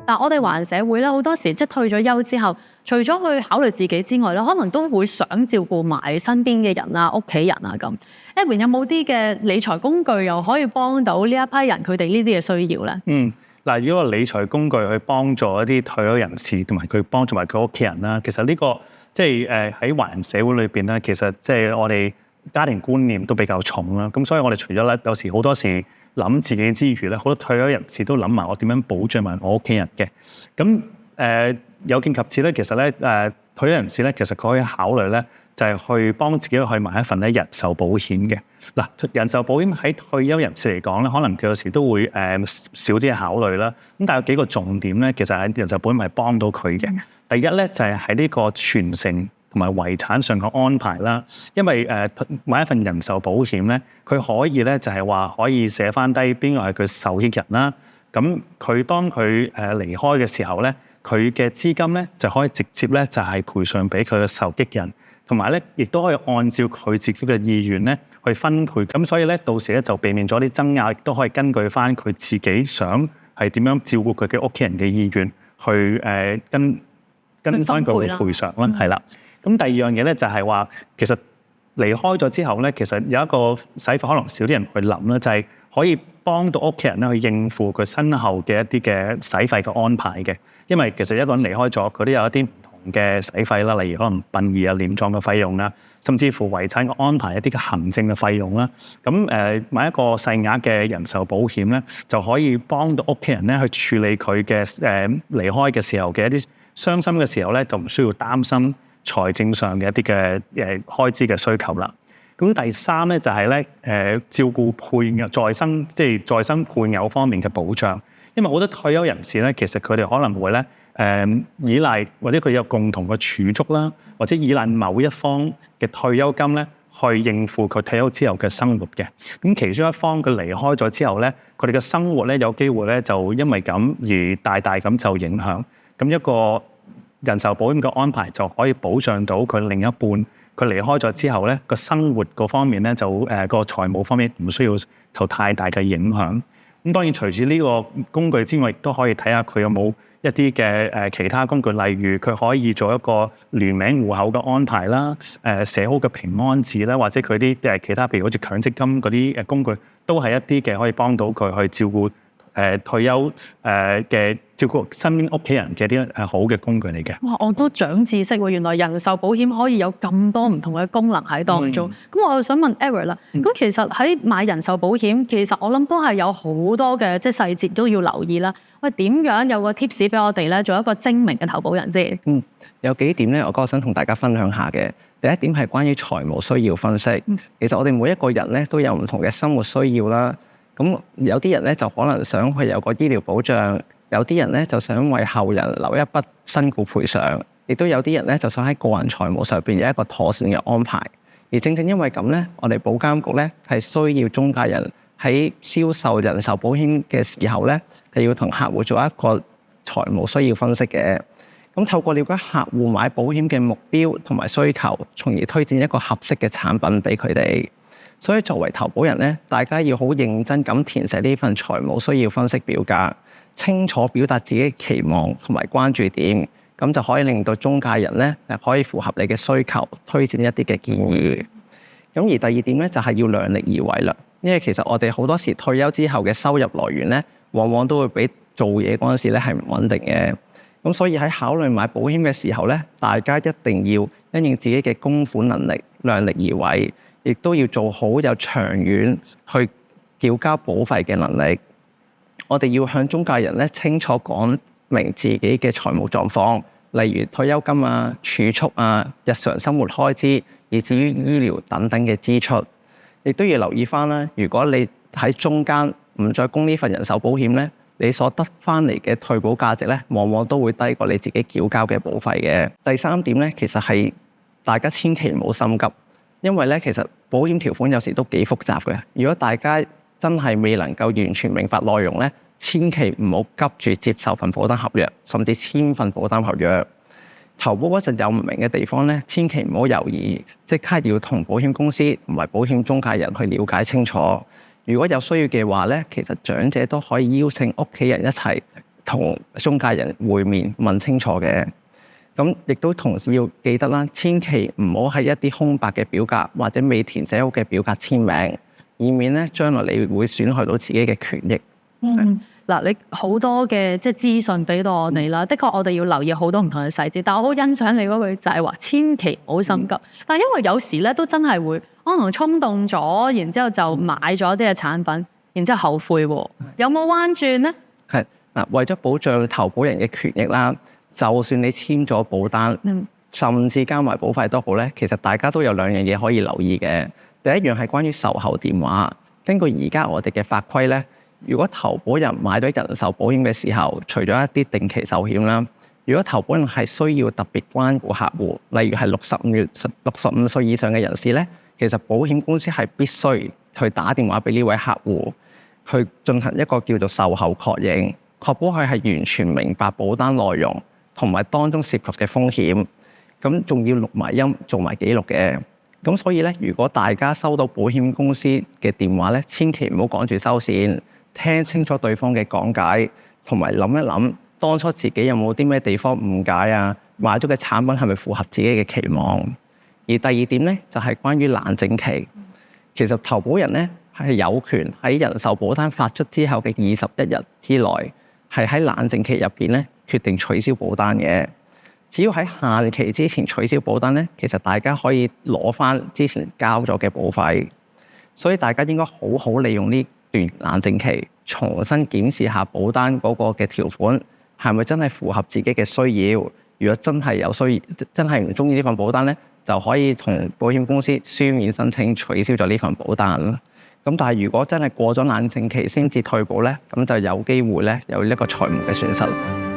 但我哋華人社會咧，好多時即係退咗休之後，除咗去考慮自己之外咧，可能都會想照顧埋身邊嘅人啊、屋企人啊咁。Edwin 有冇啲嘅理財工具又可以幫到呢一批人佢哋呢啲嘅需要咧？嗱，如果個理財工具去幫助一啲退休人士同埋佢幫助埋佢屋企人啦，其實呢個即係喺華人社會裏邊咧，其實即係我哋家庭觀念都比較重啦。咁所以我哋除咗咧有時好多時諗自己之餘咧，好多退休人士都諗埋我點樣保障埋我屋企人嘅。咁有見及此咧，其實咧退休人士咧，其實佢可以考慮咧，就係去幫自己去買一份咧人壽保險嘅。嗱，人壽保險喺退休人士嚟講咧，可能佢有時都會少啲嘅考慮啦。咁但係有幾個重點咧，其實喺人壽保險係幫到佢嘅。第一咧就係喺呢個傳承同埋遺產上嘅安排啦。因為買一份人壽保險咧，佢可以咧就係話可以寫翻低邊個係佢受益人啦。咁佢當佢離開嘅時候咧，佢嘅資金咧就可以直接咧就係賠償俾佢嘅受益人，同埋咧亦都可以按照佢自己嘅意願咧去分配。咁所以咧到時咧就避免咗啲爭拗，亦都可以根據翻佢自己想係點樣照顧佢嘅屋企人嘅意願去跟翻佢嘅賠償啦，係啦。咁第二樣嘢咧就係話，其實離開咗之後咧，其實有一個使費可能少啲人去諗啦，就係可以幫到屋企人咧去應付佢身後嘅一啲嘅使費嘅安排嘅。因為其實一個人離開咗，佢都有一啲唔同嘅使費啦，例如可能殯儀啊、殮葬嘅費用啦，甚至乎遺產嘅安排一啲嘅行政嘅費用啦。咁買一個細額嘅人壽保險咧，就可以幫到屋企人咧去處理佢嘅離開嘅時候嘅一啲傷心嘅時候咧，就唔需要擔心財政上嘅一啲嘅開支嘅需求啦。咁第三咧就係咧照顧配偶再生配偶方面嘅保障。因為好多退休人士咧，其實佢哋可能會咧依賴或者佢有共同嘅儲蓄啦，或者依賴某一方嘅退休金咧，去應付佢退休之後嘅生活嘅。咁其中一方佢離開咗之後咧，佢哋嘅生活咧有機會咧就因為咁而大大咁就影響。咁一個人壽保險嘅安排就可以保障到佢另一半，佢離開咗之後咧個生活嗰方面咧就個財務方面唔需要受太大嘅影響。咁當然，除住呢個工具之外，亦都可以睇下佢有冇一啲嘅其他工具，例如佢可以做一個聯名戶口嘅安排啦，寫好嘅平安紙啦，或者佢啲其他，譬如好似強積金嗰啲工具，都係一啲嘅可以幫到佢去照顧退休嘅照顧身邊屋企人嘅啲好嘅工具嚟嘅。哇！我都長知識喎，原來人壽保險可以有咁多唔同嘅功能喺當中。咁我又想問 Edward 啦，咁其實喺買人壽保險，其實我諗都係有好多嘅即係細節都要留意啦。喂，點樣有個 tips 俾我哋咧，做一個精明嘅投保人先？有幾點咧，我想同大家分享下嘅。第一點係關於財務需要分析。其實我哋每一個人咧都有唔同嘅生活需要啦。咁有啲人咧就可能想去有個醫療保障，有啲人咧就想為後人留一筆身故賠償，亦都有啲人咧就想喺個人財務上邊有一個妥善嘅安排。而正正因為咁咧，我哋保監局咧係需要中介人喺銷售人壽保險嘅時候咧，係要同客戶做一個財務需要分析嘅。咁透過了解客戶買保險嘅目標同埋需求，從而推薦一個合適嘅產品俾佢哋。所以作為投保人咧，大家要好認真咁填寫呢份財務需要分析表格，清楚表達自己嘅期望同埋關注點，咁就可以令到中介人咧可以符合你嘅需求，推薦一啲嘅建議。咁而第二點咧就係要量力而為啦，因為其實我哋好多時退休之後嘅收入來源咧，往往都會比做嘢嗰陣時咧係唔穩定嘅。咁所以喺考慮買保險嘅時候咧，大家一定要因應自己嘅供款能力，量力而為。亦都要做好有長遠去繳交保費嘅能力。我哋要向中介人咧清楚講明自己嘅財務狀況，例如退休金啊、儲蓄啊、日常生活開支，以至於醫療等等嘅支出。亦都要留意翻啦，如果你喺中間唔再供呢份人壽保險咧，你所得翻嚟嘅退保價值咧，往往都會低過你自己繳交嘅保費嘅。第三點咧，其實係大家千祈唔好心急。因為咧，其實保險條款有時都幾複雜嘅。如果大家真係未能夠完全明白內容咧，千祈唔好急住接受份保單合約，甚至簽份保單合約。投保嗰陣有唔明嘅地方咧，千祈唔好猶豫，即刻要同保險公司同埋保險中介人去了解清楚。如果有需要嘅話咧，其實長者都可以邀請屋企人一齊同中介人會面問清楚嘅。咁亦都同時要記得啦，千祈唔好喺一啲空白嘅表格或者未填寫好嘅表格簽名，以免咧將來你會損害到自己嘅權益。嗱，你好多嘅即係資訊俾到我哋啦，的確我哋要留意好多唔同嘅細節，但我好欣賞你嗰句就係話千祈唔好心急。但因為有時咧都真係會可能衝動咗，然之後就買咗啲嘅產品，然之後後悔喎，有冇彎轉咧？係嗱，為咗保障投保人嘅權益啦，就算你簽咗保單，甚至加埋保費都好咧，其實大家都有兩樣嘢可以留意嘅。第一樣係關於售後電話，根據而家我哋嘅法規咧。如果投保人買咗人壽保險嘅時候，除咗一啲定期壽險啦，如果投保人係需要特別關顧客戶，例如係65歲以上嘅人士咧，其實保險公司係必須去打電話俾呢位客戶，去進行一個叫做售後確認，確保佢係完全明白保單內容同埋當中涉及嘅風險，咁仲要錄埋音做埋記錄嘅。咁所以咧，如果大家收到保險公司嘅電話咧，千祈唔好趕住收線。聽清楚對方嘅講解，同埋諗一諗當初自己有冇啲咩地方誤解啊？買咗嘅產品係咪符合自己嘅期望？而第二點咧，就係關於冷靜期。其實投保人咧係有權喺人壽保單發出之後嘅21日之內，係喺冷靜期入邊咧決定取消保單嘅。只要喺限期之前取消保單咧，其實大家可以攞翻之前交咗嘅保費。所以大家應該好好利用呢段冷靜期，重新檢視下保單嗰個嘅條款係咪真係符合自己嘅需要。如果真係有需要，真係唔中意呢份保單咧，就可以同保險公司書面申請取消咗呢份保單啦。咁但係如果真係過咗冷靜期先至退保咧，咁就有機會咧有一個財務嘅損失。